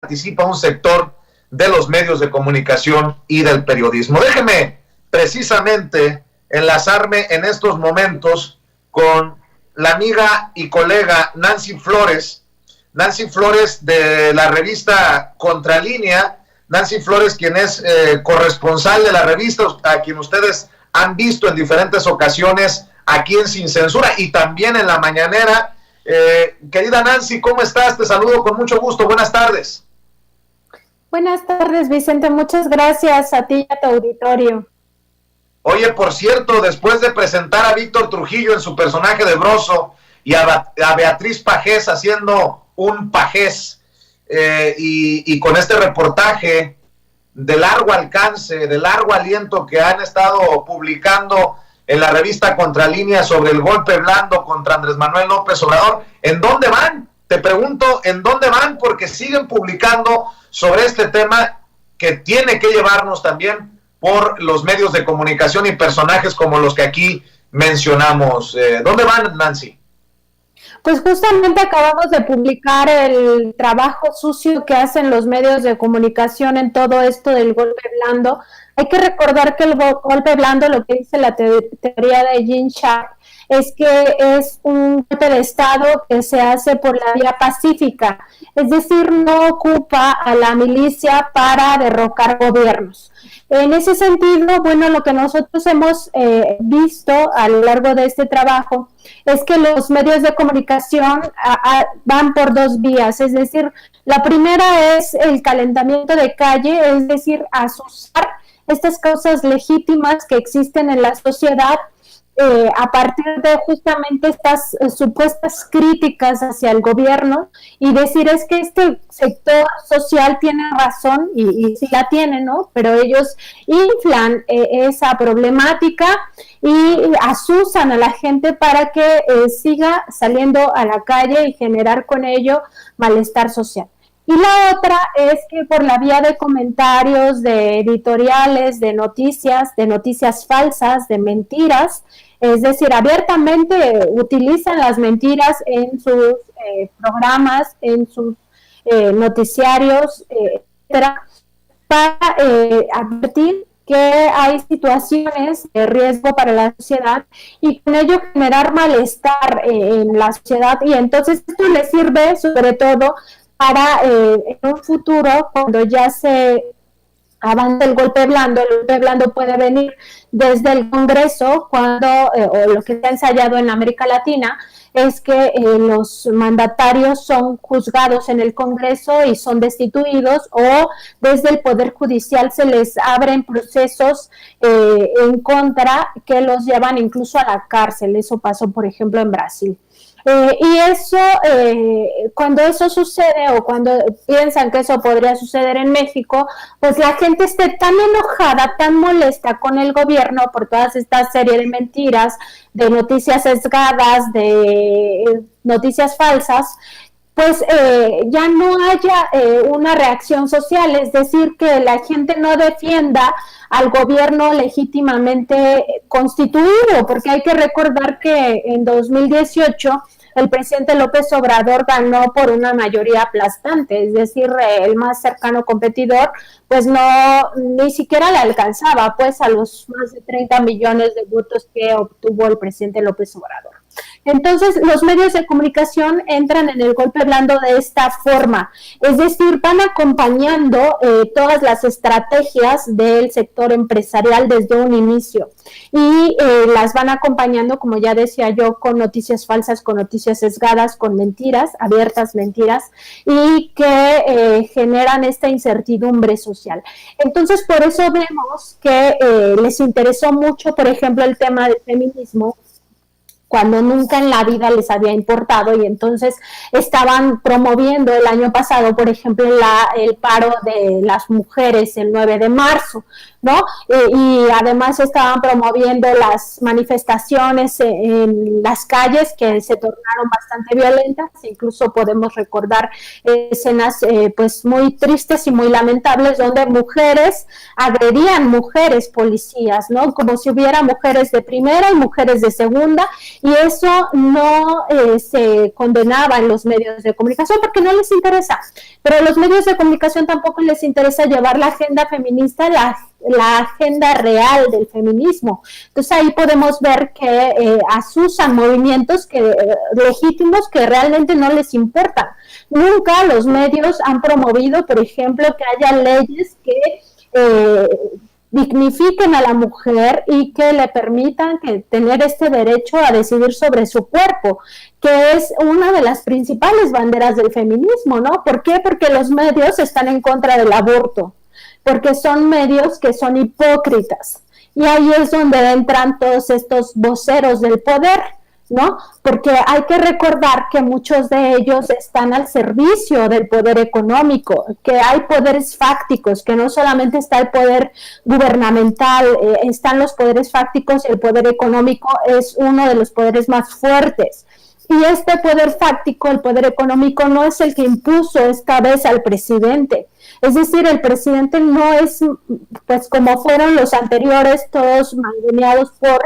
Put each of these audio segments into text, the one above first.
participa un sector de los medios de comunicación y del periodismo. Déjeme precisamente enlazarme en estos momentos con la amiga y colega Nancy Flores de la revista Contralínea. Nancy Flores, quien es corresponsal de la revista, a quien ustedes han visto en diferentes ocasiones aquí en Sin Censura y también en la mañanera. Querida Nancy, ¿cómo estás? Te saludo con mucho gusto. Buenas tardes. Buenas tardes, Vicente. Muchas gracias a ti y a tu auditorio. Oye, por cierto, después de presentar a Víctor Trujillo en su personaje de Broso y a Beatriz Pajés haciendo un pajés, y con este reportaje de largo alcance, de largo aliento que han estado publicando en la revista Contralínea sobre el golpe blando contra Andrés Manuel López Obrador, ¿en dónde van? Te pregunto, ¿en dónde van? Porque siguen publicando sobre este tema que tiene que llevarnos también por los medios de comunicación y personajes como los que aquí mencionamos. ¿Dónde van, Nancy? Pues justamente acabamos de publicar el trabajo sucio que hacen los medios de comunicación en todo esto del golpe blando. Hay que recordar que el golpe blando, lo que dice la teoría de Gene Sharp, es que es un golpe de Estado que se hace por la vía pacífica, es decir, no ocupa a la milicia para derrocar gobiernos. En ese sentido, bueno, lo que nosotros hemos visto a lo largo de este trabajo es que los medios de comunicación van por dos vías, es decir, la primera es el calentamiento de calle, es decir, azuzar estas causas legítimas que existen en la sociedad a partir de justamente estas supuestas críticas hacia el gobierno y decir es que este sector social tiene razón y sí la tiene, ¿no? Pero ellos inflan esa problemática y asusan a la gente para que siga saliendo a la calle y generar con ello malestar social. Y la otra es que por la vía de comentarios, de editoriales, de noticias falsas, de mentiras, es decir, abiertamente utilizan las mentiras en sus programas, en sus noticiarios, etcétera, para advertir que hay situaciones de riesgo para la sociedad y con ello generar malestar en la sociedad. Y entonces esto le sirve sobre todo para en un futuro, cuando ya se avance el golpe blando puede venir desde el Congreso, cuando, o lo que se ha ensayado en América Latina, es que los mandatarios son juzgados en el Congreso y son destituidos, o desde el Poder Judicial se les abren procesos en contra que los llevan incluso a la cárcel. Eso pasó, por ejemplo, en Brasil. Y eso, cuando eso sucede o cuando piensan que eso podría suceder en México, pues la gente esté tan enojada, tan molesta con el gobierno por todas estas serie de mentiras, de noticias sesgadas, de noticias falsas, pues ya no haya una reacción social, es decir, que la gente no defienda al gobierno legítimamente constituido, porque hay que recordar que en 2018 el presidente López Obrador ganó por una mayoría aplastante, es decir, el más cercano competidor, pues ni siquiera le alcanzaba pues a los más de 30 millones de votos que obtuvo el presidente López Obrador. Entonces, los medios de comunicación entran en el golpe blando de esta forma, es decir, van acompañando todas las estrategias del sector empresarial desde un inicio y las van acompañando, como ya decía yo, con noticias falsas, con noticias sesgadas, con mentiras, abiertas mentiras, y que generan esta incertidumbre social. Entonces, por eso vemos que les interesó mucho, por ejemplo, el tema del feminismo, cuando nunca en la vida les había importado, y entonces estaban promoviendo el año pasado, por ejemplo, el paro de las mujeres el 9 de marzo, ¿no? Y además estaban promoviendo las manifestaciones en las calles que se tornaron bastante violentas, incluso podemos recordar escenas pues muy tristes y muy lamentables donde mujeres agredían mujeres policías, ¿no? Como si hubiera mujeres de primera y mujeres de segunda, y eso no se condenaba en los medios de comunicación porque no les interesa, pero a los medios de comunicación tampoco les interesa llevar la agenda feminista, la agenda real del feminismo. Entonces ahí podemos ver que asusan movimientos legítimos que realmente no les importan. Nunca los medios han promovido, por ejemplo, que haya leyes que dignifiquen a la mujer y que le permitan tener este derecho a decidir sobre su cuerpo, que es una de las principales banderas del feminismo, ¿no? ¿Por qué? Porque los medios están en contra del aborto, porque son medios que son hipócritas. Y ahí es donde entran todos estos voceros del poder, ¿no? Porque hay que recordar que muchos de ellos están al servicio del poder económico, que hay poderes fácticos, que no solamente está el poder gubernamental, están los poderes fácticos, y el poder económico es uno de los poderes más fuertes. Y este poder fáctico, el poder económico, no es el que impuso esta vez al presidente. Es decir, el presidente no es, pues como fueron los anteriores, todos mangoneados por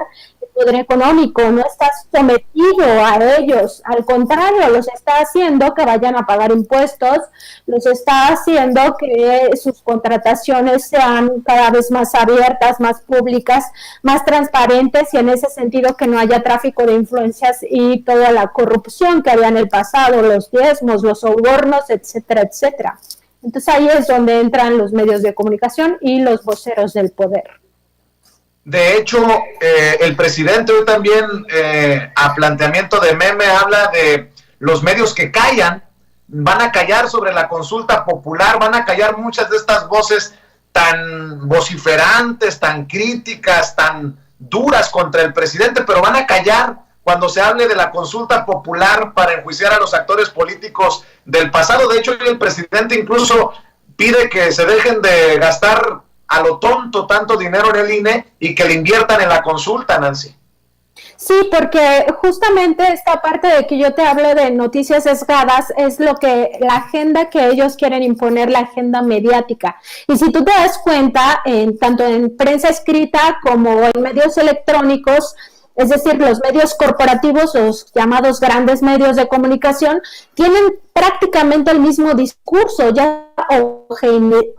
poder económico, no está sometido a ellos, al contrario, los está haciendo que vayan a pagar impuestos, los está haciendo que sus contrataciones sean cada vez más abiertas, más públicas, más transparentes, y en ese sentido que no haya tráfico de influencias y toda la corrupción que había en el pasado, los diezmos, los sobornos, etcétera, etcétera. Entonces ahí es donde entran los medios de comunicación y los voceros del poder. De hecho, el presidente hoy también, a planteamiento de Meme, habla de los medios que callan, van a callar sobre la consulta popular, van a callar muchas de estas voces tan vociferantes, tan críticas, tan duras contra el presidente, pero van a callar cuando se hable de la consulta popular para enjuiciar a los actores políticos del pasado. De hecho, el presidente incluso pide que se dejen de gastar a lo tonto tanto dinero en el INE y que le inviertan en la consulta, Nancy. Sí, porque justamente esta parte de que yo te hable de noticias sesgadas es lo que la agenda que ellos quieren imponer, la agenda mediática. Y si tú te das cuenta, tanto en prensa escrita como en medios electrónicos, es decir, los medios corporativos, los llamados grandes medios de comunicación, tienen prácticamente el mismo discurso, ya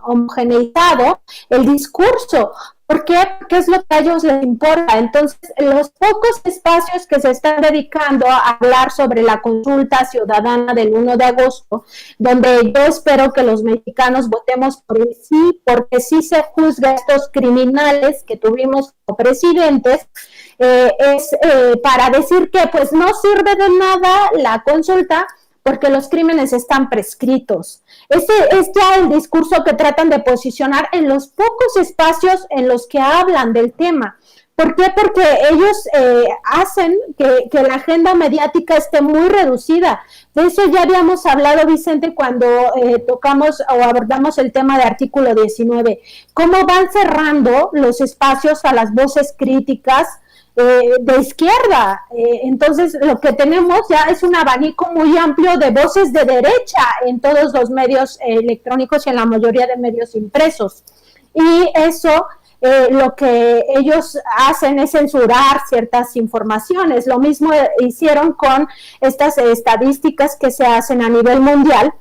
homogeneizado el discurso. ¿Por qué? Porque es lo que a ellos les importa. Entonces, los pocos espacios que se están dedicando a hablar sobre la consulta ciudadana del 1 de agosto, donde yo espero que los mexicanos votemos por el sí, porque sí se juzga a estos criminales que tuvimos como presidentes, es para decir que pues no sirve de nada la consulta porque los crímenes están prescritos. Ese es ya el discurso que tratan de posicionar en los pocos espacios en los que hablan del tema. ¿Por qué? Porque ellos hacen que la agenda mediática esté muy reducida. De eso ya habíamos hablado, Vicente, cuando tocamos o abordamos el tema de artículo 19. Cómo van cerrando los espacios a las voces críticas de izquierda. Entonces lo que tenemos ya es un abanico muy amplio de voces de derecha en todos los medios electrónicos y en la mayoría de medios impresos. Y eso lo que ellos hacen es censurar ciertas informaciones. Lo mismo hicieron con estas estadísticas que se hacen a nivel mundial,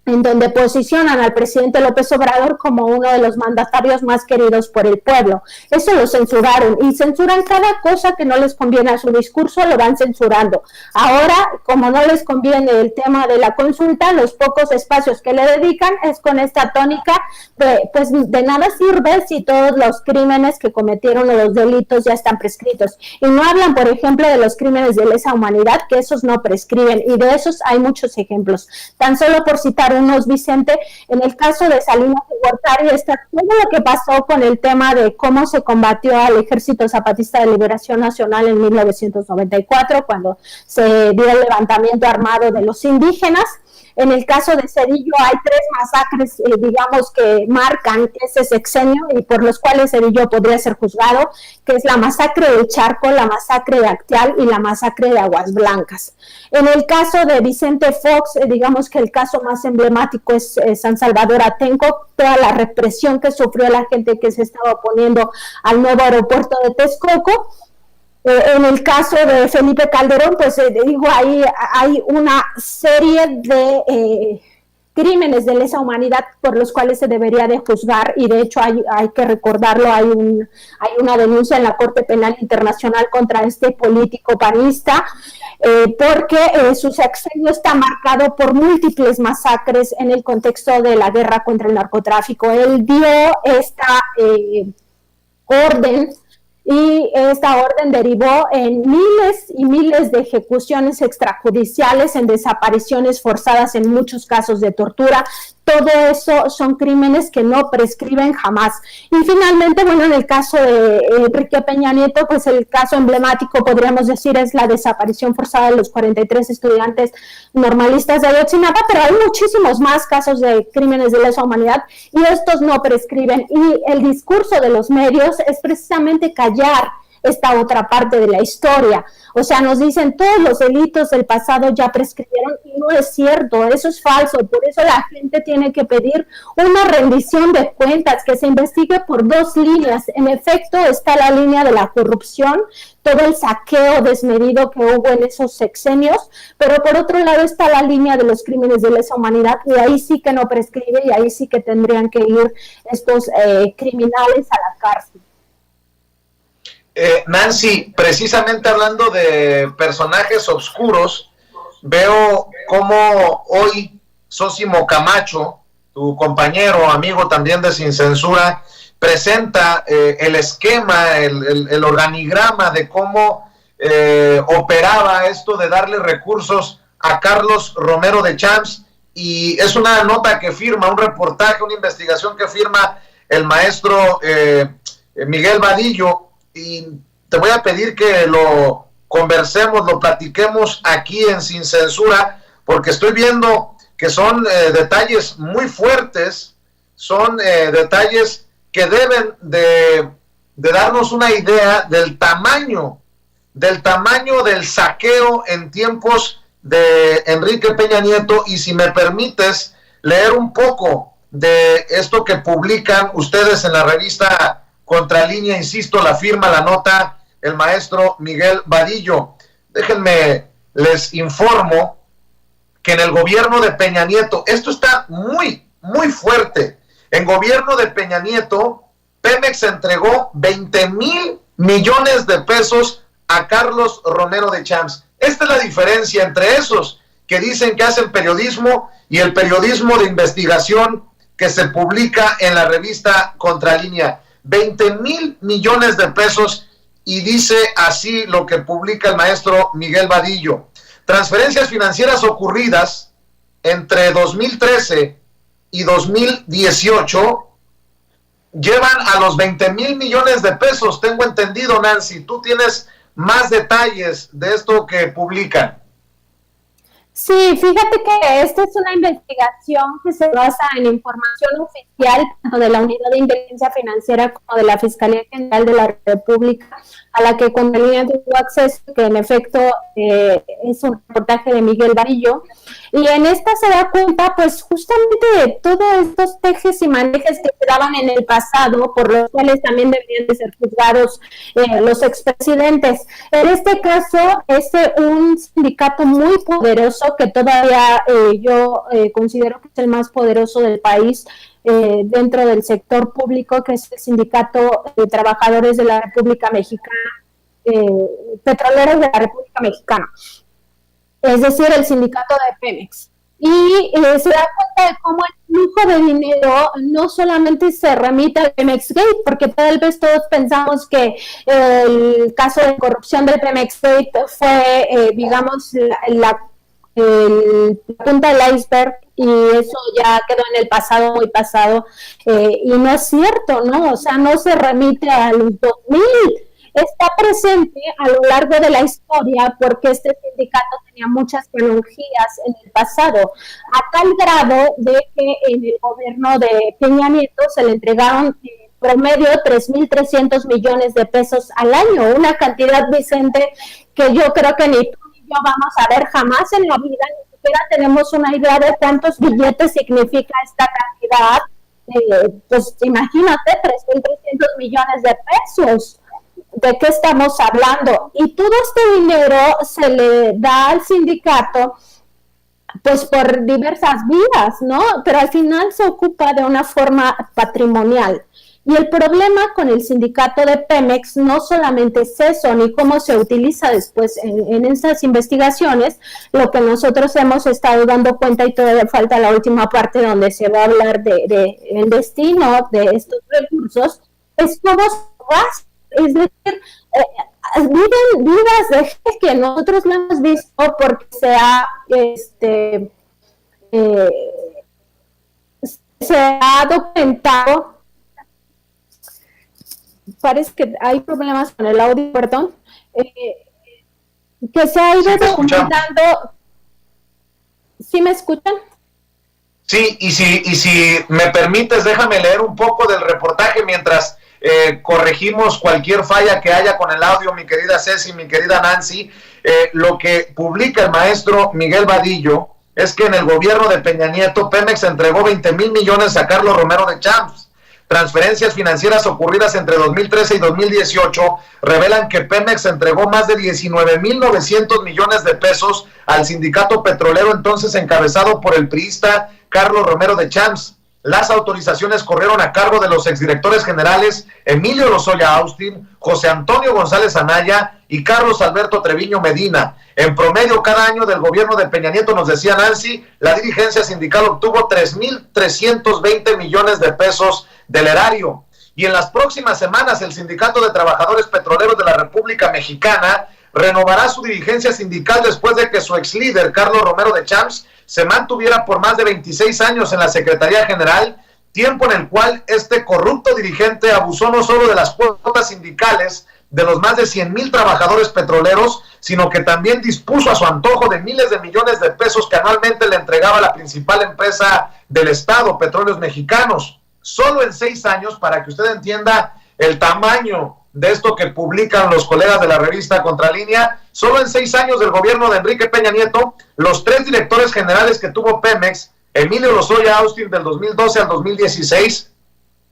en donde posicionan al presidente López Obrador como uno de los mandatarios más queridos por el pueblo. Eso lo censuraron, y censuran cada cosa que no les conviene a su discurso, lo van censurando. Ahora, como no les conviene el tema de la consulta, los pocos espacios que le dedican es con esta tónica de, pues de nada sirve si todos los crímenes que cometieron o los delitos ya están prescritos. Y no hablan, por ejemplo, de los crímenes de lesa humanidad, que esos no prescriben, y de esos hay muchos ejemplos. Tan solo por citar unos, Vicente, en el caso de Salinas de Gortari está todo lo que pasó con el tema de cómo se combatió al Ejército Zapatista de Liberación Nacional en 1994, cuando se dio el levantamiento armado de los indígenas. En el caso de Cedillo hay 3 masacres, digamos, que marcan ese sexenio y por los cuales Cedillo podría ser juzgado, que es la masacre del Charco, la masacre de Acteal y la masacre de Aguas Blancas. En el caso de Vicente Fox, digamos que el caso más emblemático es San Salvador Atenco, toda la represión que sufrió la gente que se estaba oponiendo al nuevo aeropuerto de Texcoco. En el caso de Felipe Calderón, pues digo, ahí hay una serie de crímenes de lesa humanidad por los cuales se debería de juzgar, y de hecho hay que recordarlo, hay una denuncia en la Corte Penal Internacional contra este político panista, porque su sexenio está marcado por múltiples masacres en el contexto de la guerra contra el narcotráfico. Él dio esta orden, y esta orden derivó en miles y miles de ejecuciones extrajudiciales, en desapariciones forzadas, en muchos casos de tortura. Todo eso son crímenes que no prescriben jamás. Y finalmente, bueno, en el caso de Enrique Peña Nieto, pues el caso emblemático, podríamos decir, es la desaparición forzada de los 43 estudiantes normalistas de Ayotzinapa, pero hay muchísimos más casos de crímenes de lesa humanidad y estos no prescriben. Y el discurso de los medios es precisamente callar esta otra parte de la historia. O sea, nos dicen todos los delitos del pasado ya prescribieron, y no es cierto, eso es falso. Por eso la gente tiene que pedir una rendición de cuentas, que se investigue por dos líneas. En efecto, está la línea de la corrupción, todo el saqueo desmedido que hubo en esos sexenios, pero por otro lado está la línea de los crímenes de lesa humanidad, y ahí sí que no prescribe, y ahí sí que tendrían que ir estos criminales a la cárcel. Nancy, precisamente hablando de personajes oscuros, veo cómo hoy Sósimo Camacho, tu compañero, amigo también de Sin Censura, presenta el esquema, el organigrama de cómo operaba esto de darle recursos a Carlos Romero de Champs, y es una nota que firma, un reportaje, una investigación que firma el maestro Miguel Vadillo, y te voy a pedir que lo conversemos, lo platiquemos aquí en Sin Censura, porque estoy viendo que son detalles muy fuertes, son detalles que deben de darnos una idea del tamaño del saqueo en tiempos de Enrique Peña Nieto. Y si me permites leer un poco de esto que publican ustedes en la revista Contralínea, insisto, la firma, la nota, el maestro Miguel Vadillo. Déjenme, les informo que en el gobierno de Peña Nieto, esto está muy, muy fuerte. En gobierno de Peña Nieto, Pemex entregó 20,000 millones de pesos a Carlos Romero de Champs. Esta es la diferencia entre esos que dicen que hacen periodismo y el periodismo de investigación que se publica en la revista Contralínea. 20,000 millones de pesos, y dice así lo que publica el maestro Miguel Vadillo: transferencias financieras ocurridas entre 2013 y 2018 llevan a los 20,000 millones de pesos. Tengo entendido, Nancy, tú tienes más detalles de esto que publican. Sí, fíjate que esta es una investigación que se basa en información oficial, tanto de la Unidad de Inteligencia Financiera como de la Fiscalía General de la República, a la que Contralínea tuvo acceso, que en efecto es un reportaje de Miguel Vadillo. Y en esta se da cuenta, pues, justamente de todos estos tejes y manejes que se daban en el pasado, por los cuales también deberían de ser juzgados los expresidentes. En este caso, es un sindicato muy poderoso, que todavía yo considero que es el más poderoso del país, dentro del sector público, que es el Sindicato de Trabajadores de la República Mexicana, Petroleros de la República Mexicana, es decir, el sindicato de Pemex. Y se da cuenta de cómo el flujo de dinero no solamente se remite al Pemex Gate, porque tal vez todos pensamos que el caso de corrupción del Pemex Gate fue, digamos, la punta del iceberg, y eso ya quedó en el pasado, muy pasado, y no es cierto, ¿no? O sea, no se remite a los 2000, está presente a lo largo de la historia, porque este sindicato tenía muchas tecnologías en el pasado, a tal grado de que en el gobierno de Peña Nieto se le entregaron promedio 3,300 millones de pesos al año, una cantidad, Vicente, que yo creo que ni tú ni yo vamos a ver jamás en la vida. Ni siquiera tenemos una idea de cuántos billetes significa esta cantidad. Pues imagínate, 3,300 millones de pesos. ¿de qué estamos hablando? Y todo este dinero se le da al sindicato pues por diversas vías, ¿no? Pero al final se ocupa de una forma patrimonial. Y el problema con el sindicato de Pemex no solamente es eso, ni cómo se utiliza después en esas investigaciones, lo que nosotros hemos estado dando cuenta, y todavía falta la última parte donde se va a hablar de el destino de estos recursos, es cómo se gasta. Es decir, viven vidas de gente que nosotros no hemos visto porque se ha documentado. Parece que hay problemas con el audio, perdón, que se ha ido documentando. ¿Sí me escuchan? Sí, y si me permites, déjame leer un poco del reportaje mientras corregimos cualquier falla que haya con el audio, mi querida Ceci, mi querida Nancy. Lo que publica el maestro Miguel Vadillo es que en el gobierno de Peña Nieto, Pemex entregó 20,000 millones a Carlos Romero de Champs. Transferencias financieras ocurridas entre 2013 y 2018 revelan que Pemex entregó más de 19,900 millones de pesos al sindicato petrolero, entonces encabezado por el priista Carlos Romero de Champs. Las autorizaciones corrieron a cargo de los exdirectores generales Emilio Lozoya Austin, José Antonio González Anaya y Carlos Alberto Treviño Medina. En promedio, cada año del gobierno de Peña Nieto, nos decía Nancy, la dirigencia sindical obtuvo 3,320 millones de pesos del erario. Y en las próximas semanas, el Sindicato de Trabajadores Petroleros de la República Mexicana renovará su dirigencia sindical después de que su ex líder, Carlos Romero de Champs, se mantuviera por más de 26 años en la Secretaría General, tiempo en el cual este corrupto dirigente abusó no solo de las cuotas sindicales de los más de 100,000 trabajadores petroleros, sino que también dispuso a su antojo de miles de millones de pesos que anualmente le entregaba la principal empresa del Estado, Petróleos Mexicanos. Solo en 6 años, para que usted entienda el tamaño de esto que publican los colegas de la revista Contralínea, solo en 6 años del gobierno de Enrique Peña Nieto, los 3 directores generales que tuvo Pemex, Emilio Lozoya Austin del 2012 al 2016,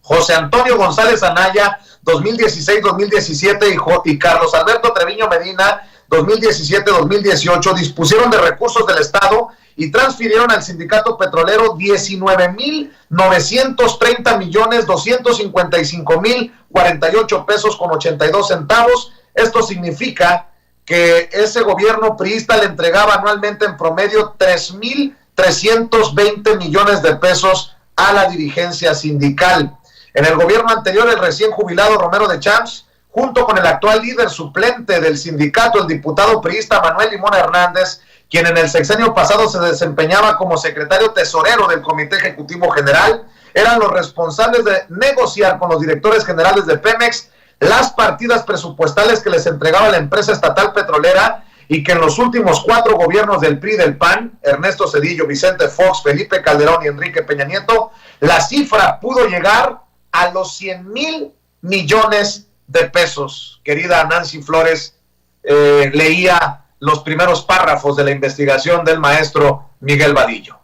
José Antonio González Anaya 2016-2017 y Carlos Alberto Treviño Medina 2017-2018, dispusieron de recursos del Estado y transfirieron al sindicato petrolero 19,930,255,048 pesos con 82 centavos. Esto significa que ese gobierno priista le entregaba anualmente en promedio 3,320 millones de pesos a la dirigencia sindical. En el gobierno anterior, el recién jubilado Romero de Champs, junto con el actual líder suplente del sindicato, el diputado priista Manuel Limón Hernández, quien en el sexenio pasado se desempeñaba como secretario tesorero del Comité Ejecutivo General, eran los responsables de negociar con los directores generales de Pemex las partidas presupuestales que les entregaba la empresa estatal petrolera, y que en los últimos 4 gobiernos del PRI y del PAN, Ernesto Zedillo, Vicente Fox, Felipe Calderón y Enrique Peña Nieto, la cifra pudo llegar a los 100,000 millones de pesos. Querida Nancy Flores, leía los primeros párrafos de la investigación del maestro Miguel Vadillo.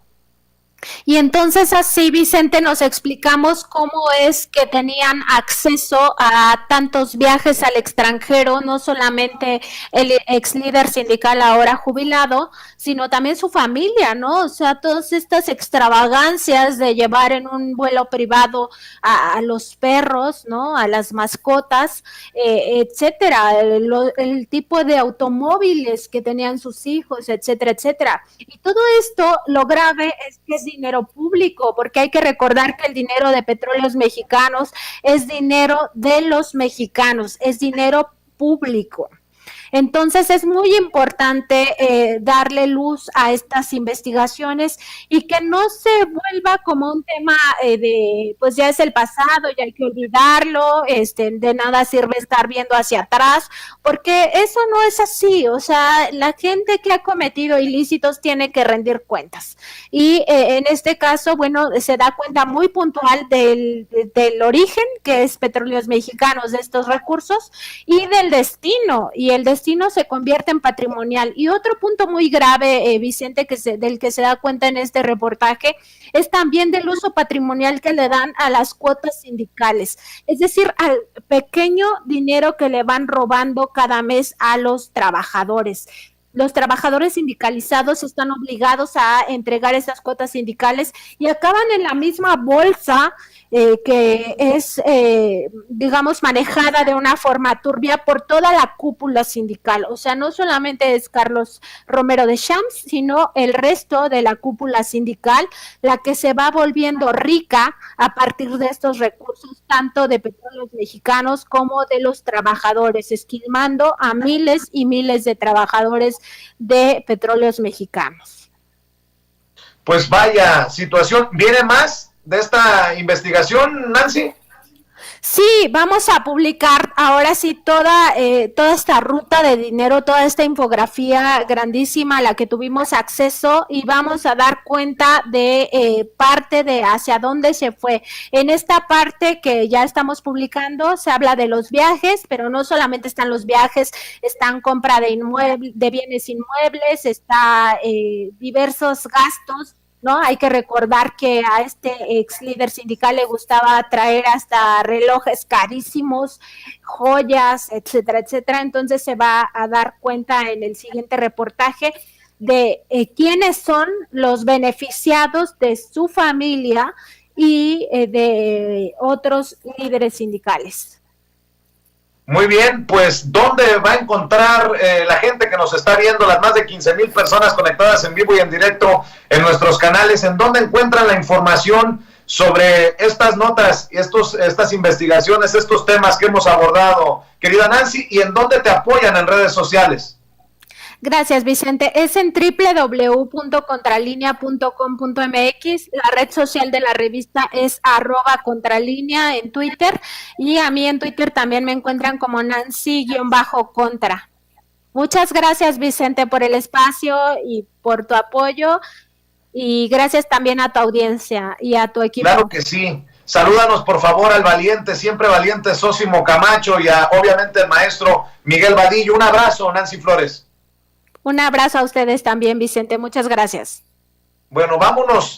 Y entonces así, Vicente, nos explicamos cómo es que tenían acceso a tantos viajes al extranjero, no solamente el ex líder sindical ahora jubilado, sino también su familia, ¿no? O sea, todas estas extravagancias de llevar en un vuelo privado a los perros, ¿no? A las mascotas, etcétera, el tipo de automóviles que tenían sus hijos, etcétera, etcétera. Y todo esto, lo grave es que es dinero público, porque hay que recordar que el dinero de Petróleos Mexicanos es dinero de los mexicanos, es dinero público. Entonces es muy importante darle luz a estas investigaciones y que no se vuelva como un tema de, pues ya es el pasado, ya hay que olvidarlo, de nada sirve estar viendo hacia atrás, porque eso no es así. O sea, la gente que ha cometido ilícitos tiene que rendir cuentas. Y en este caso, bueno, se da cuenta muy puntual del origen, que es Petróleos Mexicanos, de estos recursos, y del destino. Y el destino sí no se convierte en patrimonial. Y otro punto muy grave, Vicente, del que se da cuenta en este reportaje, es también del uso patrimonial que le dan a las cuotas sindicales, es decir, al pequeño dinero que le van robando cada mes a los trabajadores. Los trabajadores sindicalizados están obligados a entregar esas cuotas sindicales y acaban en la misma bolsa que es, digamos, manejada de una forma turbia por toda la cúpula sindical. O sea, no solamente es Carlos Romero de Champs, sino el resto de la cúpula sindical, la que se va volviendo rica a partir de estos recursos, tanto de Petróleos Mexicanos como de los trabajadores, esquilmando a miles y miles de trabajadores de Petróleos Mexicanos. Pues vaya situación. ¿Viene más de esta investigación, Nancy? Sí, vamos a publicar ahora sí toda esta ruta de dinero, toda esta infografía grandísima a la que tuvimos acceso y vamos a dar cuenta de parte de hacia dónde se fue. En esta parte que ya estamos publicando se habla de los viajes, pero no solamente están los viajes, están compra de de bienes inmuebles, está diversos gastos, ¿no? Hay que recordar que a este ex líder sindical le gustaba traer hasta relojes carísimos, joyas, etcétera, etcétera. Entonces se va a dar cuenta en el siguiente reportaje de quiénes son los beneficiados de su familia y de otros líderes sindicales. Muy bien, pues ¿dónde va a encontrar la gente que nos está viendo, las más de 15,000 personas conectadas en vivo y en directo en nuestros canales? ¿En dónde encuentran la información sobre estas notas y estas investigaciones, estos temas que hemos abordado, querida Nancy? ¿Y en dónde te apoyan en redes sociales? Gracias, Vicente. Es en www.contralinea.com.mx. La red social de la revista es @contralinea en Twitter. Y a mí en Twitter también me encuentran como Nancy-contra. Muchas gracias, Vicente, por el espacio y por tu apoyo. Y gracias también a tu audiencia y a tu equipo. Claro que sí. Salúdanos, por favor, al valiente, siempre valiente Sósimo Camacho y obviamente al maestro Miguel Vadillo. Un abrazo, Nancy Flores. Un abrazo a ustedes también, Vicente. Muchas gracias. Bueno, vámonos.